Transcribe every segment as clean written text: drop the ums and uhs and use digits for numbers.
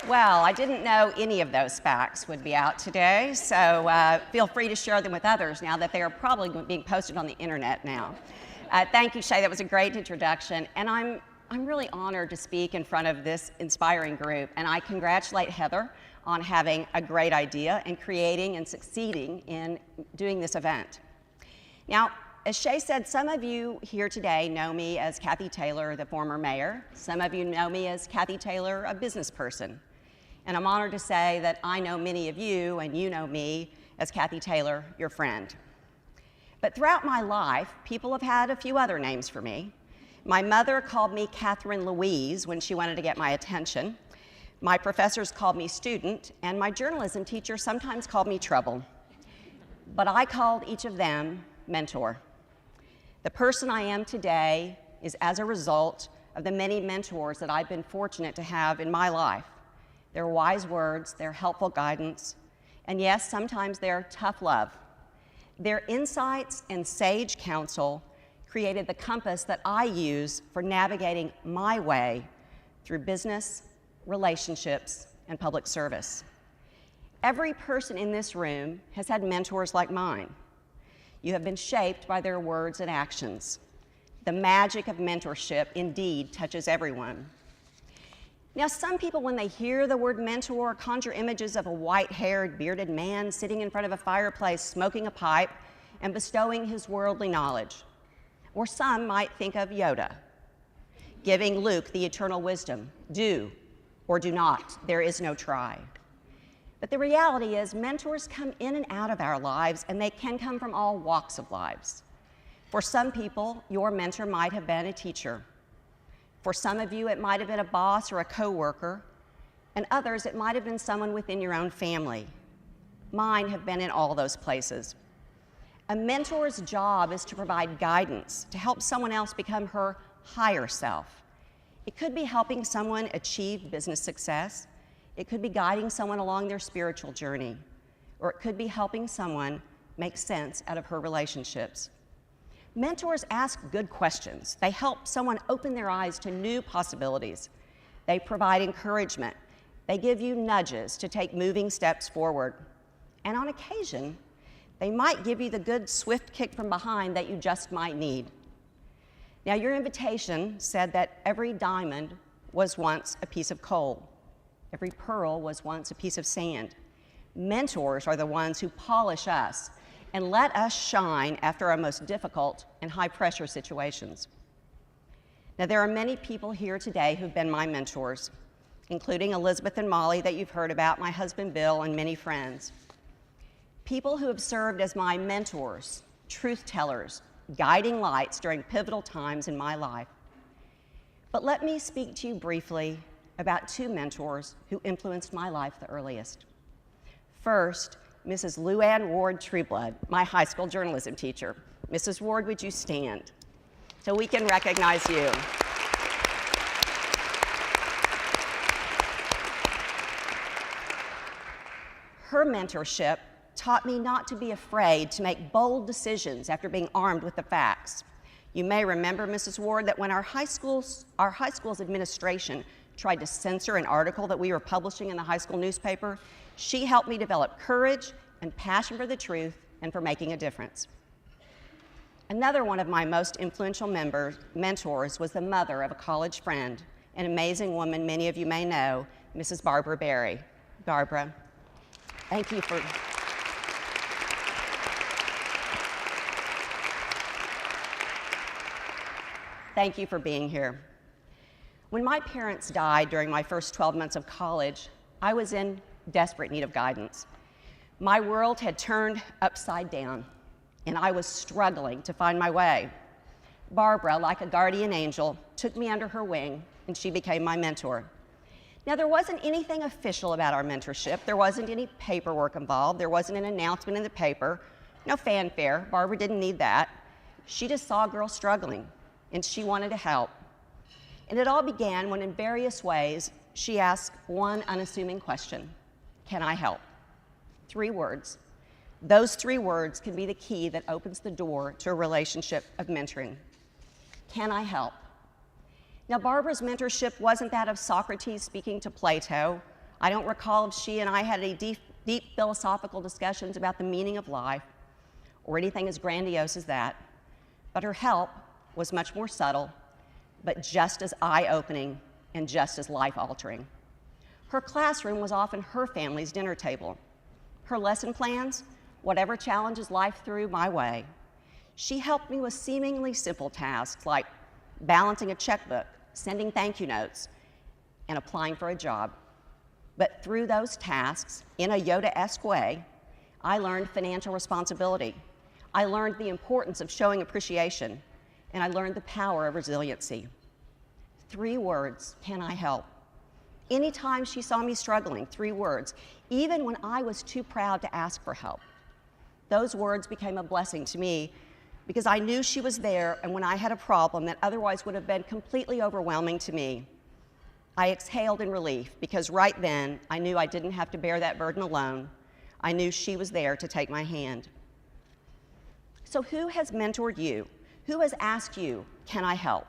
Well, I didn't know any of those facts would be out today, so feel free to share them with others now that they are probably being posted on the internet now. Thank you, Shay. That was a great introduction, and I'm really honored to speak in front of this inspiring group, and I congratulate Heather on having a great idea and creating and succeeding in doing this event. Now, as Shay said, some of you here today know me as Kathy Taylor, the former mayor. Some of you know me as Kathy Taylor, a business person. And I'm honored to say that I know many of you, and you know me as Kathy Taylor, your friend. But throughout my life, people have had a few other names for me. My mother called me Catherine Louise when she wanted to get my attention. My professors called me Student, and my journalism teacher sometimes called me Trouble. But I called each of them Mentor. The person I am today is as a result of the many mentors that I've been fortunate to have in my life. Their wise words, their helpful guidance, and yes, sometimes their tough love. Their insights and sage counsel created the compass that I use for navigating my way through business, relationships, and public service. Every person in this room has had mentors like mine. You have been shaped by their words and actions. The magic of mentorship indeed touches everyone. Now, some people, when they hear the word mentor, conjure images of a white-haired, bearded man sitting in front of a fireplace, smoking a pipe, and bestowing his worldly knowledge. Or some might think of Yoda, giving Luke the eternal wisdom, do or do not, there is no try. But the reality is, mentors come in and out of our lives, and they can come from all walks of lives. For some people, your mentor might have been a teacher. For some of you, it might have been a boss or a coworker, and others, it might have been someone within your own family. Mine have been in all those places. A mentor's job is to provide guidance, to help someone else become her higher self. It could be helping someone achieve business success. It could be guiding someone along their spiritual journey, or it could be helping someone make sense out of her relationships. Mentors ask good questions. They help someone open their eyes to new possibilities. They provide encouragement. They give you nudges to take moving steps forward. And on occasion, they might give you the good, swift kick from behind that you just might need. Now, your invitation said that every diamond was once a piece of coal. Every pearl was once a piece of sand. Mentors are the ones who polish us and let us shine after our most difficult and high-pressure situations. Now, there are many people here today who've been my mentors, including Elizabeth and Molly that you've heard about, my husband Bill, and many friends. People who have served as my mentors, truth tellers, guiding lights during pivotal times in my life. But let me speak to you briefly about two mentors who influenced my life the earliest. First, Mrs. Luann Ward Trueblood, my high school journalism teacher. Mrs. Ward, would you stand so we can recognize you? Her mentorship taught me not to be afraid to make bold decisions after being armed with the facts. You may remember, Mrs. Ward, that when our high school's administration tried to censor an article that we were publishing in the high school newspaper, she helped me develop courage and passion for the truth and for making a difference. Another one of my most influential mentors was the mother of a college friend, an amazing woman many of you may know, Mrs. Barbara Berry. Barbara, thank you for... Thank you for being here. When my parents died during my first 12 months of college, I was in desperate need of guidance. My world had turned upside down, and I was struggling to find my way. Barbara, like a guardian angel, took me under her wing, and she became my mentor. Now, there wasn't anything official about our mentorship. There wasn't any paperwork involved. There wasn't an announcement in the paper. No fanfare. Barbara didn't need that. She just saw a girl struggling, and she wanted to help. And it all began when, in various ways, she asked one unassuming question: can I help? 3 words. Those 3 words can be the key that opens the door to a relationship of mentoring. Can I help? Now, Barbara's mentorship wasn't that of Socrates speaking to Plato. I don't recall if she and I had any deep philosophical discussions about the meaning of life or anything as grandiose as that, but her help was much more subtle, but just as eye-opening and just as life-altering. Her classroom was often her family's dinner table. Her lesson plans, whatever challenges life threw my way. She helped me with seemingly simple tasks like balancing a checkbook, sending thank you notes, and applying for a job. But through those tasks, in a Yoda-esque way, I learned financial responsibility. I learned the importance of showing appreciation, and I learned the power of resiliency. 3 words, can I help? Anytime she saw me struggling, 3 words, even when I was too proud to ask for help. Those words became a blessing to me because I knew she was there, and when I had a problem that otherwise would have been completely overwhelming to me, I exhaled in relief because right then I knew I didn't have to bear that burden alone. I knew she was there to take my hand. So who has mentored you? Who has asked you, can I help?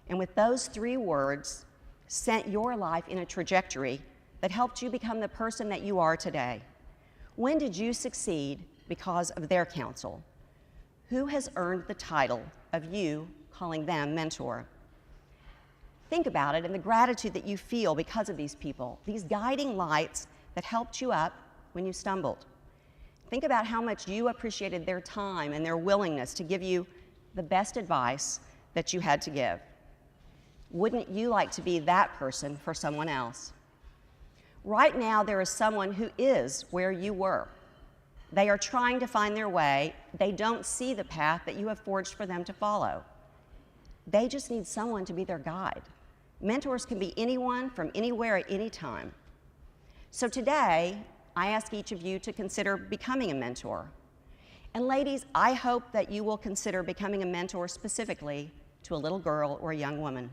And with those 3 words, sent your life in a trajectory that helped you become the person that you are today. When did you succeed because of their counsel? Who has earned the title of you calling them mentor? Think about it and the gratitude that you feel because of these people, these guiding lights that helped you up when you stumbled. Think about how much you appreciated their time and their willingness to give you the best advice that you had to give. Wouldn't you like to be that person for someone else? Right now, there is someone who is where you were. They are trying to find their way. They don't see the path that you have forged for them to follow. They just need someone to be their guide. Mentors can be anyone from anywhere at any time. So today, I ask each of you to consider becoming a mentor. And ladies, I hope that you will consider becoming a mentor specifically to a little girl or a young woman.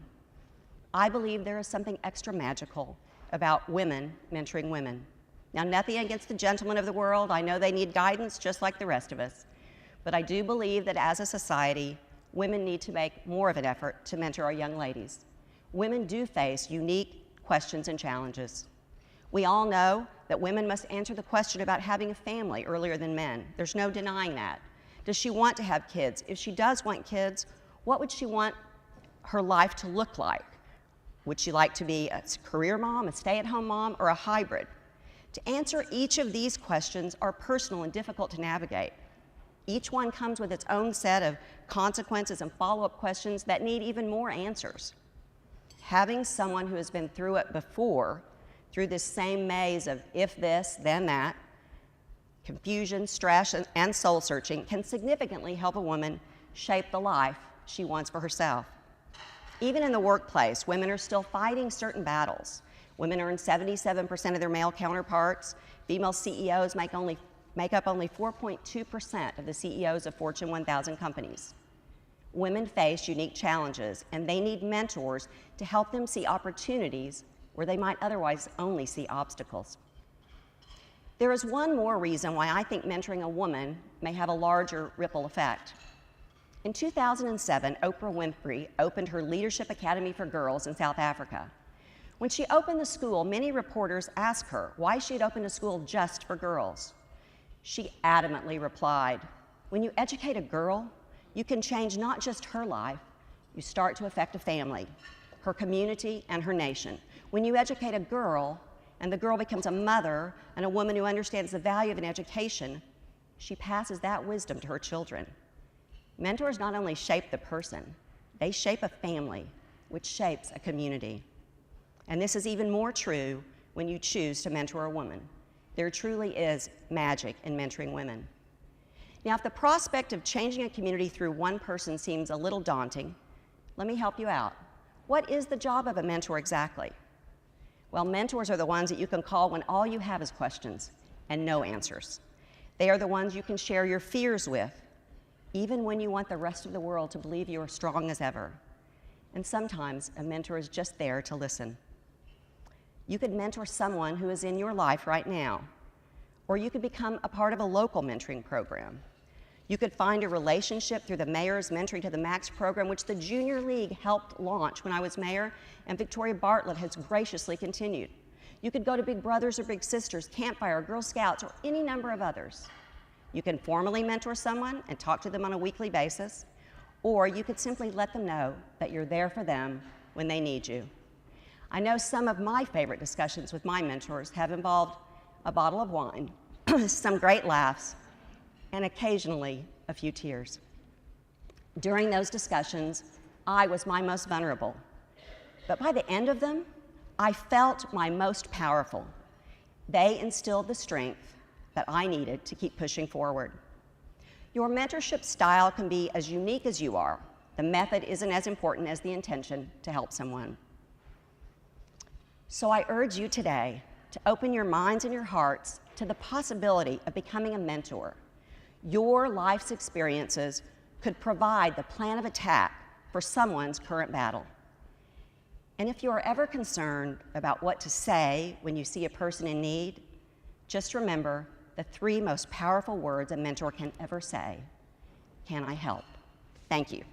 I believe there is something extra magical about women mentoring women. Now, nothing against the gentlemen of the world. I know they need guidance just like the rest of us. But I do believe that as a society, women need to make more of an effort to mentor our young ladies. Women do face unique questions and challenges. We all know that women must answer the question about having a family earlier than men. There's no denying that. Does she want to have kids? If she does want kids, what would she want her life to look like? Would she like to be a career mom, a stay-at-home mom, or a hybrid? To answer each of these questions are personal and difficult to navigate. Each one comes with its own set of consequences and follow-up questions that need even more answers. Having someone who has been through it before, through this same maze of if this, then that, confusion, stress, and soul-searching can significantly help a woman shape the life she wants for herself. Even in the workplace, women are still fighting certain battles. Women earn 77% of their male counterparts. Female CEOs make up only 4.2% of the CEOs of Fortune 1000 companies. Women face unique challenges, and they need mentors to help them see opportunities where they might otherwise only see obstacles. There is one more reason why I think mentoring a woman may have a larger ripple effect. In 2007, Oprah Winfrey opened her Leadership Academy for Girls in South Africa. When she opened the school, many reporters asked her why she had opened a school just for girls. She adamantly replied, "When you educate a girl, you can change not just her life, you start to affect a family, her community, and her nation. When you educate a girl, and the girl becomes a mother and a woman who understands the value of an education, she passes that wisdom to her children." Mentors not only shape the person, they shape a family, which shapes a community. And this is even more true when you choose to mentor a woman. There truly is magic in mentoring women. Now, if the prospect of changing a community through one person seems a little daunting, let me help you out. What is the job of a mentor exactly? Well, mentors are the ones that you can call when all you have is questions and no answers. They are the ones you can share your fears with, even when you want the rest of the world to believe you are strong as ever. And sometimes a mentor is just there to listen. You could mentor someone who is in your life right now, or you could become a part of a local mentoring program. You could find a relationship through the Mayor's Mentoring to the Max program, which the Junior League helped launch when I was mayor, and Victoria Bartlett has graciously continued. You could go to Big Brothers or Big Sisters, Campfire, Girl Scouts, or any number of others. You can formally mentor someone and talk to them on a weekly basis, or you could simply let them know that you're there for them when they need you. I know some of my favorite discussions with my mentors have involved a bottle of wine, some great laughs, and occasionally a few tears. During those discussions, I was my most vulnerable, but by the end of them, I felt my most powerful. They instilled the strength that I needed to keep pushing forward. Your mentorship style can be as unique as you are. The method isn't as important as the intention to help someone. So I urge you today to open your minds and your hearts to the possibility of becoming a mentor. Your life's experiences could provide the plan of attack for someone's current battle. And if you are ever concerned about what to say when you see a person in need, just remember the 3 most powerful words a mentor can ever say: can I help? Thank you.